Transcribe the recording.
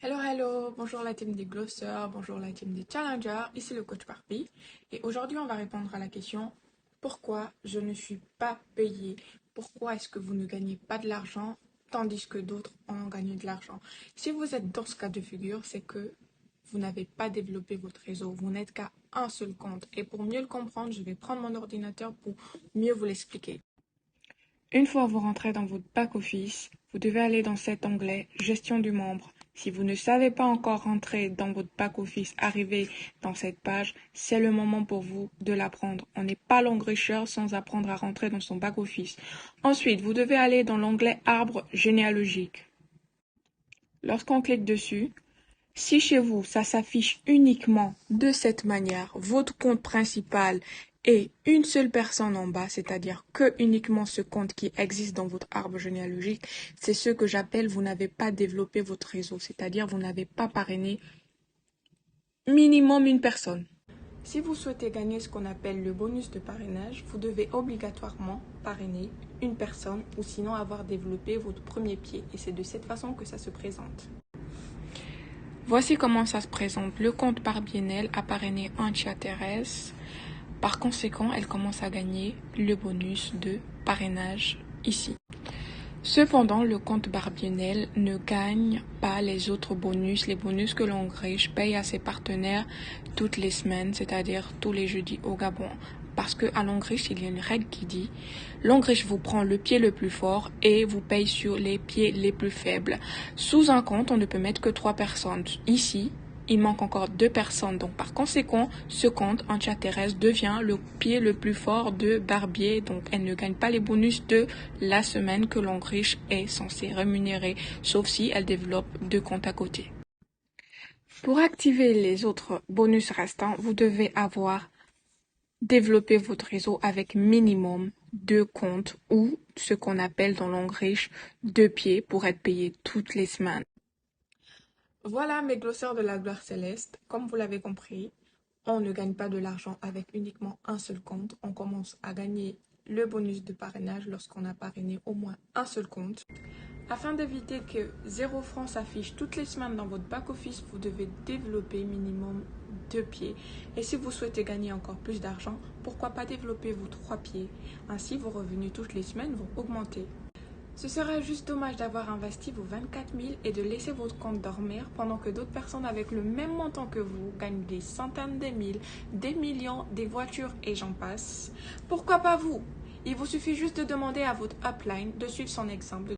Hello, bonjour la team des glosseurs, bonjour la team des challengers, ici le coach Barbie. Et aujourd'hui, on va répondre à la question pourquoi je ne suis pas payé? Pourquoi est-ce que vous ne gagnez pas de l'argent tandis que d'autres ont gagné de l'argent? Si vous êtes dans ce cas de figure, c'est que vous n'avez pas développé votre réseau, vous n'êtes qu'à un seul compte. Et pour mieux le comprendre, je vais prendre mon ordinateur pour mieux vous l'expliquer. Une fois vous rentrez dans votre back-office, vous devez aller dans cet onglet Gestion du membre. Si vous ne savez pas encore rentrer dans votre back-office, arriver dans cette page, c'est le moment pour vous de l'apprendre. On n'est pas l'enricheur sans apprendre à rentrer dans son back-office. Ensuite, vous devez aller dans l'onglet Arbre généalogique. Lorsqu'on clique dessus, si chez vous, ça s'affiche uniquement de cette manière, votre compte principal et une seule personne en bas, c'est-à-dire que uniquement ce compte qui existe dans votre arbre généalogique, c'est ce que j'appelle vous n'avez pas développé votre réseau, c'est-à-dire vous n'avez pas parrainé minimum une personne. Si vous souhaitez gagner ce qu'on appelle le bonus de parrainage, vous devez obligatoirement parrainer une personne ou sinon avoir développé votre premier pied. Et c'est de cette façon que ça se présente. Voici comment ça se présente. Le compte Barbienel a parrainé Antia Thérèse. Par conséquent, elle commence à gagner le bonus de parrainage ici. Cependant, le compte Barbienel ne gagne pas les autres bonus, les bonus que l'Angriche paye à ses partenaires toutes les semaines, c'est-à-dire tous les jeudis au Gabon. Parce qu'à l'Angriche, il y a une règle qui dit l'Angriche vous prend le pied le plus fort et vous paye sur les pieds les plus faibles. Sous un compte, on ne peut mettre que 3 personnes. Ici, il manque encore 2 personnes. Donc, par conséquent, ce compte, Antia Thérèse, devient le pied le plus fort de Barbier. Donc, elle ne gagne pas les bonus de la semaine que l'Angriche est censée rémunérer, sauf si elle développe 2 comptes à côté. Pour activer les autres bonus restants, vous devez avoir développé votre réseau avec minimum 2 comptes ou ce qu'on appelle dans l'Angriche 2 pieds pour être payé toutes les semaines. Voilà mes glosseurs de la gloire céleste. Comme vous l'avez compris, on ne gagne pas de l'argent avec uniquement un seul compte. On commence à gagner le bonus de parrainage lorsqu'on a parrainé au moins un seul compte. Afin d'éviter que 0 francs s'affiche toutes les semaines dans votre back-office, vous devez développer minimum 2 pieds. Et si vous souhaitez gagner encore plus d'argent, pourquoi pas développer vos 3 pieds? Ainsi, vos revenus toutes les semaines vont augmenter. Ce serait juste dommage d'avoir investi vos 24 000 et de laisser votre compte dormir pendant que d'autres personnes avec le même montant que vous gagnent des centaines de mille, des millions, des voitures et j'en passe. Pourquoi pas vous? Il vous suffit juste de demander à votre upline de suivre son exemple.